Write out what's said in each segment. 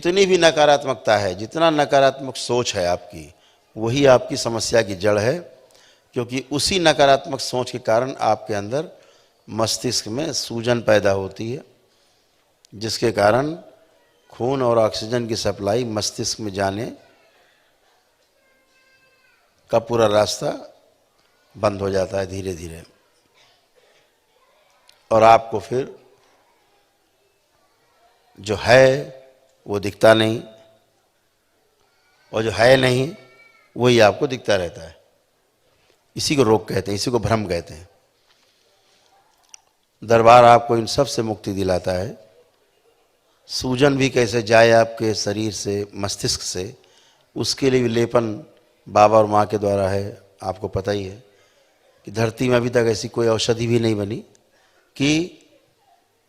जितनी भी नकारात्मकता है, जितना नकारात्मक सोच है आपकी, वही आपकी समस्या की जड़ है। क्योंकि उसी नकारात्मक सोच के कारण आपके अंदर मस्तिष्क में सूजन पैदा होती है, जिसके कारण खून और ऑक्सीजन की सप्लाई मस्तिष्क में जाने का पूरा रास्ता बंद हो जाता है धीरे धीरे, और आपको फिर जो है वो दिखता नहीं, और जो है नहीं वही आपको दिखता रहता है। इसी को रोग कहते हैं, इसी को भ्रम कहते हैं। दरबार आपको इन सब से मुक्ति दिलाता है। सूजन भी कैसे जाए आपके शरीर से, मस्तिष्क से, उसके लिए भी लेपन बाबा और माँ के द्वारा है। आपको पता ही है कि धरती में अभी तक ऐसी कोई औषधि भी नहीं बनी कि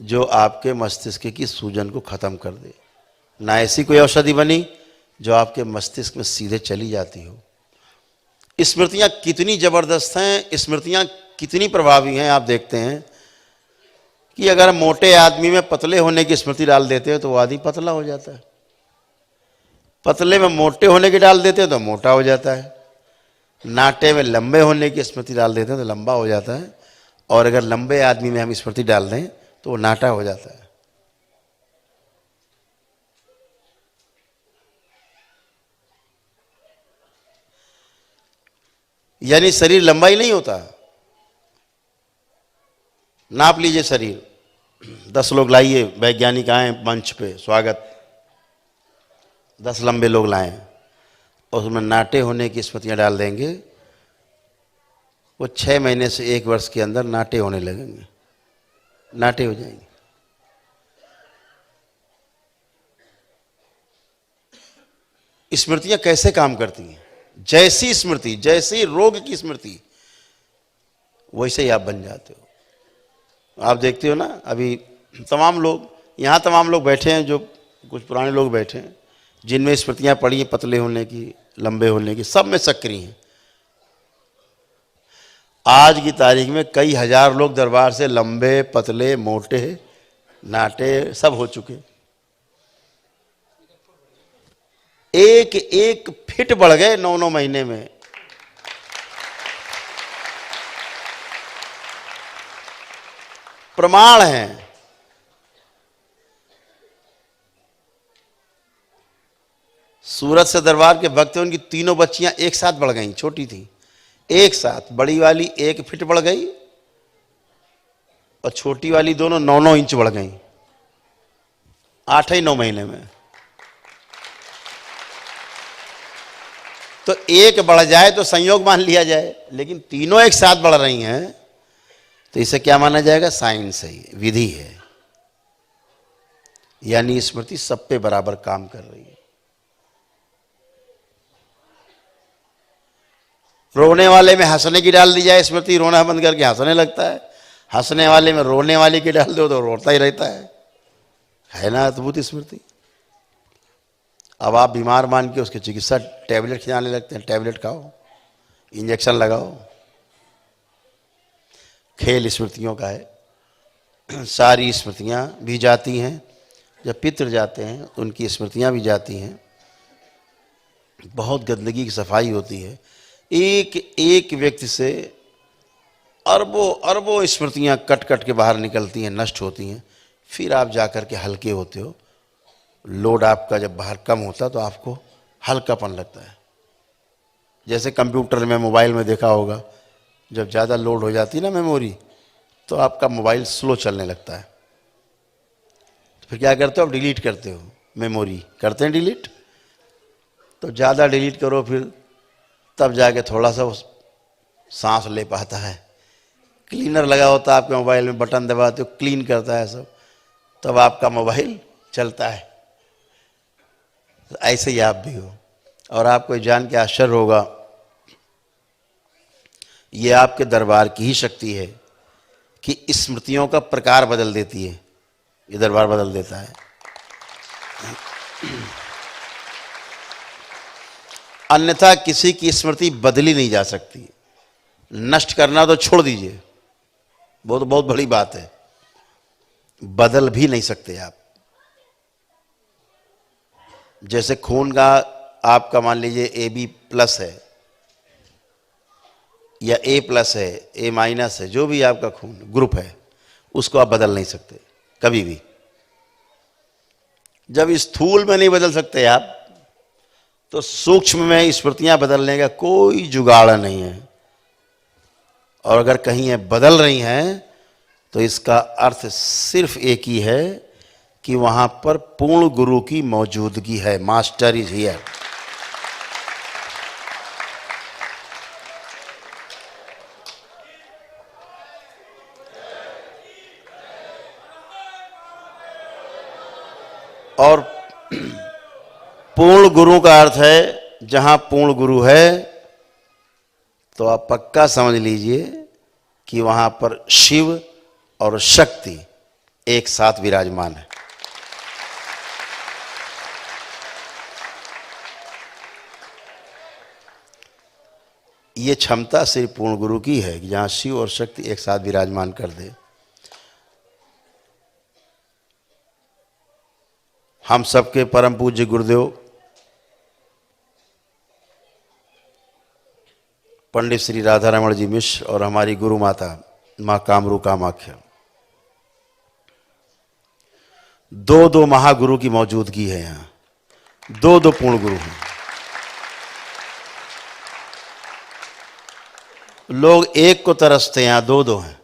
जो आपके मस्तिष्क की सूजन को ख़त्म कर दे। ना ऐसी कोई औषधि बनी जो आपके मस्तिष्क में सीधे चली जाती हो। स्मृतियाँ कितनी ज़बरदस्त हैं, स्मृतियाँ कितनी प्रभावी हैं। आप देखते हैं कि अगर मोटे आदमी में पतले होने की स्मृति डाल देते हो तो वो आदमी पतला हो जाता है, पतले में मोटे होने की डाल देते हो तो मोटा हो जाता है, नाटे में लंबे होने की स्मृति डाल देते हैं तो लंबा हो जाता है, और अगर लंबे आदमी में हम स्मृति डाल दें तो वो नाटा हो जाता है। यानी शरीर लंबा ही नहीं होता। नाप लीजिए शरीर, 10 लोग लाइए, वैज्ञानिक आए मंच पे, स्वागत, 10 लंबे लोग लाएं और उसमें नाटे होने की स्मृतियां डाल देंगे, वो 6 महीने से 1 वर्ष के अंदर नाटे होने लगेंगे, नाटे हो जाएंगे। स्मृतियां कैसे काम करती हैं? जैसी स्मृति, जैसी रोग की स्मृति, वैसे ही आप बन जाते हो। आप देखते हो ना, अभी तमाम लोग यहाँ, तमाम लोग बैठे हैं, जो कुछ पुराने लोग बैठे हैं जिनमें स्मृतियां पड़ी हैं पतले होने की, लंबे होने की, सब में सक्रिय हैं। आज की तारीख में कई हजार लोग दरबार से लंबे, पतले, मोटे, नाटे सब हो चुके। एक एक फिट बढ़ गए 9-9 महीने में। प्रमाण है। सूरत से दरबार के भक्त, उनकी तीनों बच्चियां एक साथ बढ़ गईं, छोटी थी, एक साथ। बड़ी वाली 1 फीट बढ़ गई और छोटी वाली दोनों 9-9 इंच बढ़ गईं 8 ही 9 महीने में। तो एक बढ़ जाए तो संयोग मान लिया जाए, लेकिन तीनों एक साथ बढ़ रही हैं तो इसे क्या माना जाएगा? साइंस है, विधि है। यानी स्मृति सब पे बराबर काम कर रही है। रोने वाले में हंसने की डाल दी जाए स्मृति, रोना बंद करके हंसने लगता है। हंसने वाले में रोने वाले की डाल दो तो रोता ही रहता है ना अद्भुत स्मृति। अब आप बीमार मान के उसकी चिकित्सा टैबलेट खिलाने लगते हैं, टैबलेट खाओ, इंजेक्शन लगाओ। खेल स्मृतियों का है। सारी स्मृतियां भी जाती हैं, जब पितृ जाते हैं उनकी स्मृतियां भी जाती हैं। बहुत गंदगी की सफाई होती है। एक एक व्यक्ति से अरबों अरबों स्मृतियां कट कट के बाहर निकलती हैं, नष्ट होती हैं। फिर आप जाकर के हल्के होते हो। लोड आपका जब बाहर कम होता तो आपको हल्कापन लगता है। जैसे कंप्यूटर में, मोबाइल में देखा होगा, जब ज़्यादा लोड हो जाती है ना मेमोरी, तो आपका मोबाइल स्लो चलने लगता है। तो फिर क्या करते हो? आप डिलीट करते हो मेमोरी, करते हैं डिलीट। तो ज़्यादा डिलीट करो, फिर तब जाके थोड़ा सा सांस ले पाता है। क्लीनर लगा होता है आपके मोबाइल में, बटन दबाते हो, क्लीन करता है सब, तब आपका मोबाइल चलता है। तो ऐसे ही आप भी हो। और आपको जान के आश्चर्य होगा, ये आपके दरबार की ही शक्ति है कि स्मृतियों का प्रकार बदल देती है। ये दरबार बदल देता है। अन्यथा किसी की स्मृति बदली नहीं जा सकती। नष्ट करना तो छोड़ दीजिए, वो तो बहुत बड़ी बात है, बदल भी नहीं सकते आप। जैसे खून का आपका मान लीजिए AB प्लस है या A प्लस है, A माइनस है, जो भी आपका खून ग्रुप है, उसको आप बदल नहीं सकते कभी भी। जब स्थूल में नहीं बदल सकते आप, तो सूक्ष्म में स्मृतियां बदलने का कोई जुगाड़ नहीं है। और अगर कहीं ये बदल रही हैं तो इसका अर्थ सिर्फ एक ही है कि वहां पर पूर्ण गुरु की मौजूदगी है। Master is here. और पूर्ण गुरु का अर्थ है जहां पूर्ण गुरु है तो आप पक्का समझ लीजिए कि वहां पर शिव और शक्ति एक साथ विराजमान है। ये क्षमता सिर्फ पूर्ण गुरु की है कि जहां शिव और शक्ति एक साथ विराजमान कर दे। हम सबके परम पूज्य गुरुदेव पंडित श्री राधा रमण जी मिश्र और हमारी गुरु माता मां कामरू कामाख्या, दो महागुरु की मौजूदगी है यहाँ। दो पूर्ण गुरु हैं। लोग एक को तरसते हैं, यहाँ दो हैं।